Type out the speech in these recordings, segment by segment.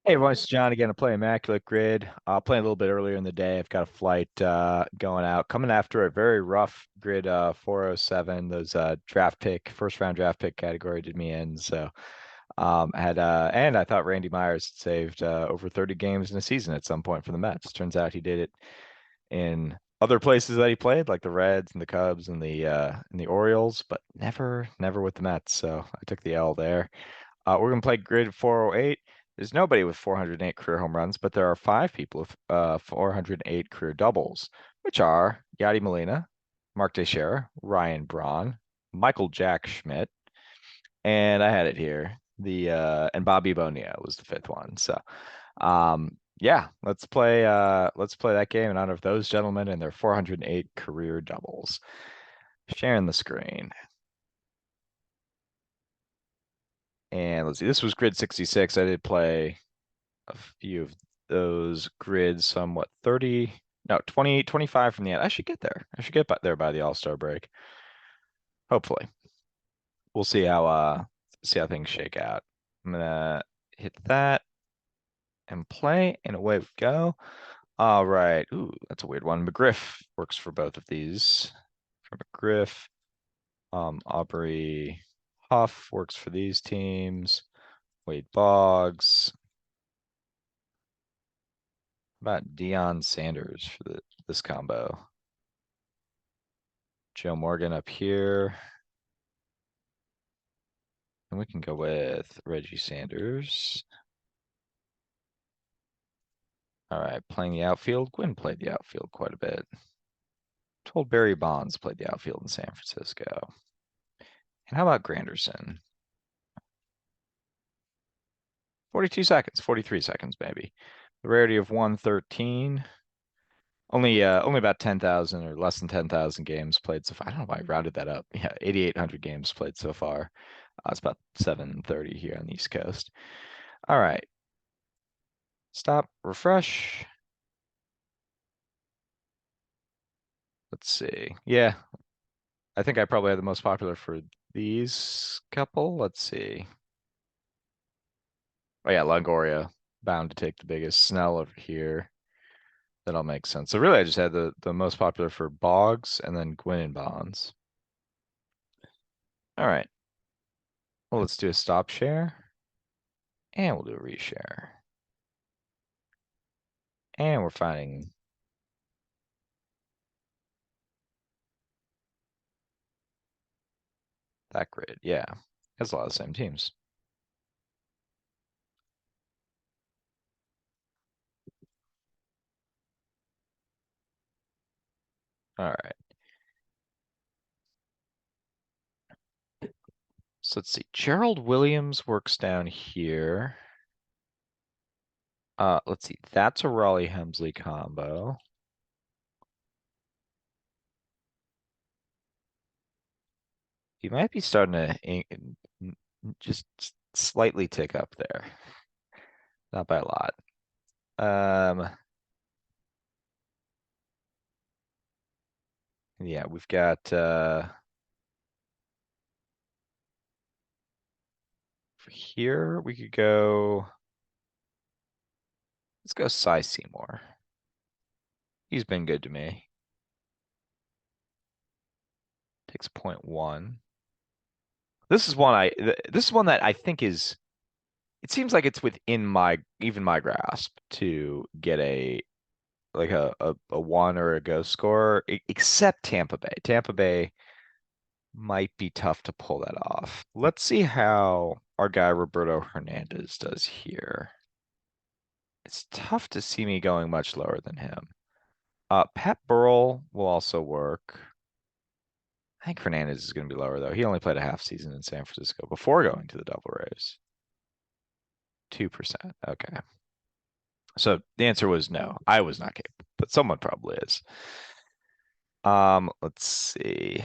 Hey everyone, it's John again to play Immaculate Grid. Playing a little bit earlier in the day. I've got a flight going out, coming after a very rough grid 407. Those first round draft pick category did me in. So and I thought Randy Myers had saved over 30 games in a season at some point for the Mets. Turns out he did it in other places that he played, like the Reds and the Cubs and the Orioles, but never with the Mets. So I took the L there. We're going to play grid 408. There's nobody with 408 career home runs, but there are five people with 408 career doubles, which are Yadi Molina, Mark Teixeira, Ryan Braun, Michael Jack Schmidt, and I had it here. And Bobby Bonilla was the fifth one. So yeah, let's play that game in honor of those gentlemen and their 408 career doubles. Sharing the screen. And let's see, this was grid 66. I did play a few of those grids, somewhat 30, no, 20, 25 from the end. I should get there. I should get there by the All-Star break. Hopefully. We'll see how things shake out. I'm gonna hit that and play, and away we go. All right. Ooh, that's a weird one. McGriff works for both of these. For McGriff, Aubrey Huff works for these teams. Wade Boggs. How about Deion Sanders for this combo? Joe Morgan up here. And we can go with Reggie Sanders. All right, playing the outfield. Gwynn played the outfield quite a bit. Told Barry Bonds played the outfield in San Francisco. And how about Granderson? 42 seconds, 43 seconds maybe. The rarity of 113. Only about 10,000 or less than 10,000 games played so far. I don't know why I rounded that up. Yeah, 8,800 games played so far. It's about 730 here on the East Coast. All right. Stop, refresh. Let's see. Yeah, I think I probably had the most popular for these couple. Let's see. Oh yeah, Longoria bound to take the biggest. Snell over here. That'll make sense. So really, I just had the most popular for Boggs and then Gwynn and Bonds. All right. Well, let's do a stop share, and we'll do a reshare, and we're finding that grid. Yeah, has a lot of the same teams. All right. So let's see. Gerald Williams works down here. Let's see. That's a Raleigh Hemsley combo. He might be starting to just slightly tick up there. Not by a lot. Yeah, we've got here we could go. Let's go Cy Seymour. He's been good to me. Takes 0.1. This is one that I think is. It seems like it's within my grasp to get a one or a go score, except Tampa Bay. Tampa Bay might be tough to pull that off. Let's see how our guy Roberto Hernandez does here. It's tough to see me going much lower than him. Pat Burrell will also work. I think Hernandez is going to be lower though. He only played a half season in San Francisco before going to the Double Rays. 2%. Okay. So the answer was no. I was not capable, but someone probably is. Let's see.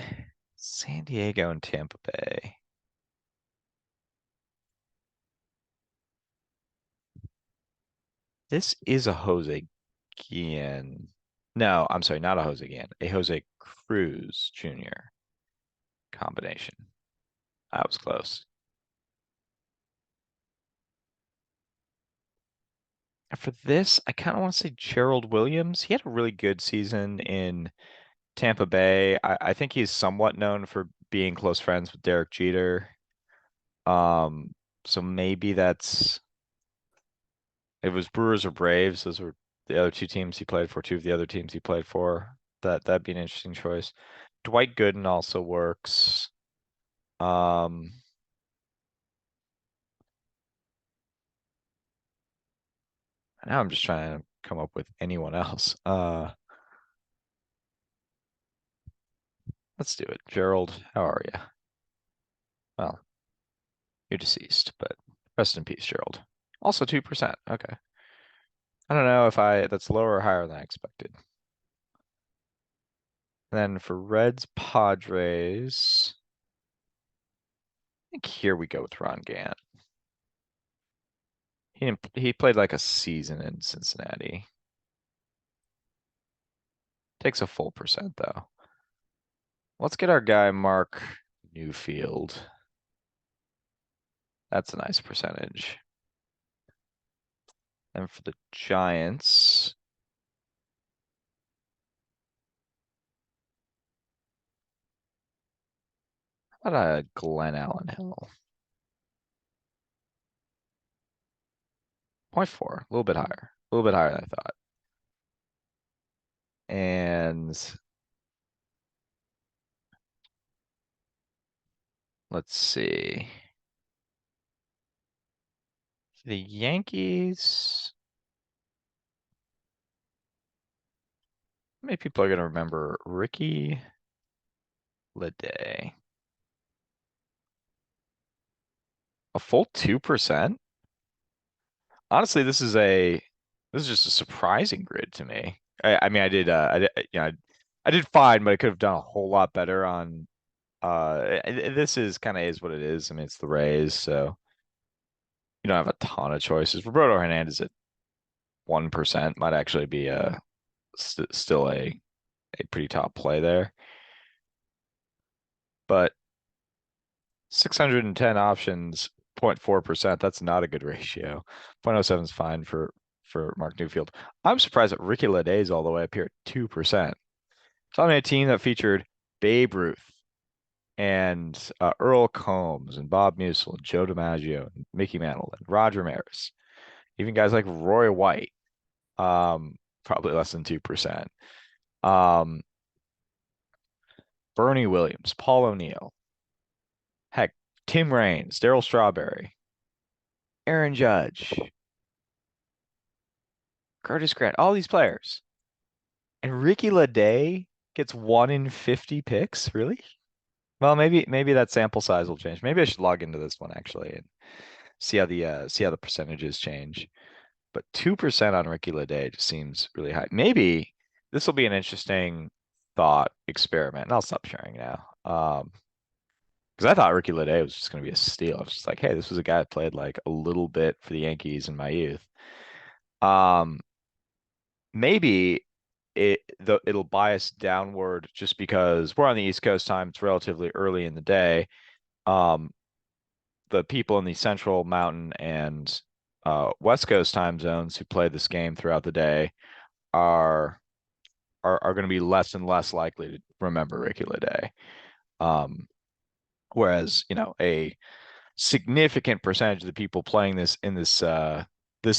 San Diego and Tampa Bay. This is a Jose Guillen. No, I'm sorry, not a Jose Guillen. A Jose Cruz Jr. combination. I was close. For this, I kind of want to say Gerald Williams. He had a really good season in Tampa Bay. I think he's somewhat known for being close friends with Derek Jeter. Um, so maybe that's it was Brewers or Braves. Those were the other two teams he played for, two of the other teams he played for. That'd be an interesting choice. Dwight Gooden also works. Um, Now I'm just trying to come up with anyone else. Let's do it. Gerald, how are you? Well, you're deceased, but rest in peace, Gerald. Also 2%. Okay. I don't know if that's lower or higher than I expected. Then for Reds Padres, I think here we go with Ron Gant. He played like a season in Cincinnati. Takes a full percent though. Let's get our guy Mark Newfield. That's a nice percentage. And for the Giants, how about Glenn Allen Hill? 0.4, a little bit higher. A little bit higher than I thought. And let's see. The Yankees. How many people are going to remember Ricky Leday? A full 2%? Honestly, this is just a surprising grid to me. I mean, I did fine, but I could have done a whole lot better on this is kind of is what it is. I mean, it's the Rays, so you don't have a ton of choices. Roberto Hernandez at 1% might actually be still a pretty top play there. But 610 options, 0.4%, that's not a good ratio. 0.07 is fine for Mark Newfield. I'm surprised that Ricky Leday is all the way up here at 2%. It's on a team that featured Babe Ruth and Earl Combs and Bob Musil and Joe DiMaggio and Mickey Mantle and Roger Maris. Even guys like Roy White, probably less than 2%. Um, Bernie Williams, Paul O'Neill, heck, Tim Raines, Darryl Strawberry, Aaron Judge, Curtis Grant, all these players. And Ricky Leday gets 1 in 50 picks, really? Well, maybe that sample size will change. Maybe I should log into this one actually and see how the percentages change. But 2% on Ricky Leday just seems really high. Maybe this will be an interesting thought experiment, and I'll stop sharing now. Because I thought Ricky Leday was just going to be a steal. I was just like, hey, this was a guy that played like a little bit for the Yankees in my youth. Um, Maybe it'll bias downward just because we're on the East Coast time. It's relatively early in the day. Um, the people in the Central Mountain and West Coast time zones who play this game throughout the day are going to be less and less likely to remember Ricky Leday. Whereas, a significant percentage of the people playing this in this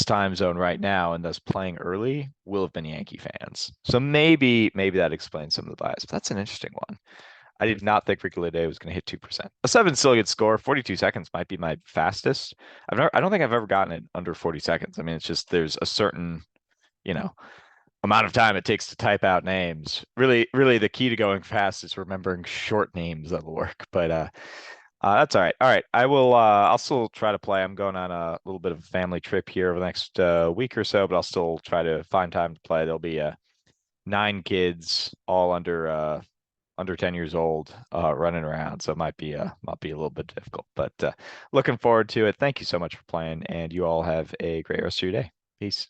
time zone right now and thus playing early will have been Yankee fans. So maybe that explains some of the bias. But that's an interesting one. I did not think Ricky Leday was going to hit 2%. A 7 still a good score. 42 seconds might be my fastest. I don't think I've ever gotten it under 40 seconds. I mean, it's just there's a certain, you know, amount of time it takes to type out names. Really the key to going fast is remembering short names that'll work. But that's all right. All right. I'll still try to play. I'm going on a little bit of a family trip here over the next week or so, but I'll still try to find time to play. There'll be 9 kids, all under 10 years old, running around. So it might be a little bit difficult, but looking forward to it. Thank you so much for playing, and you all have a great rest of your day. Peace.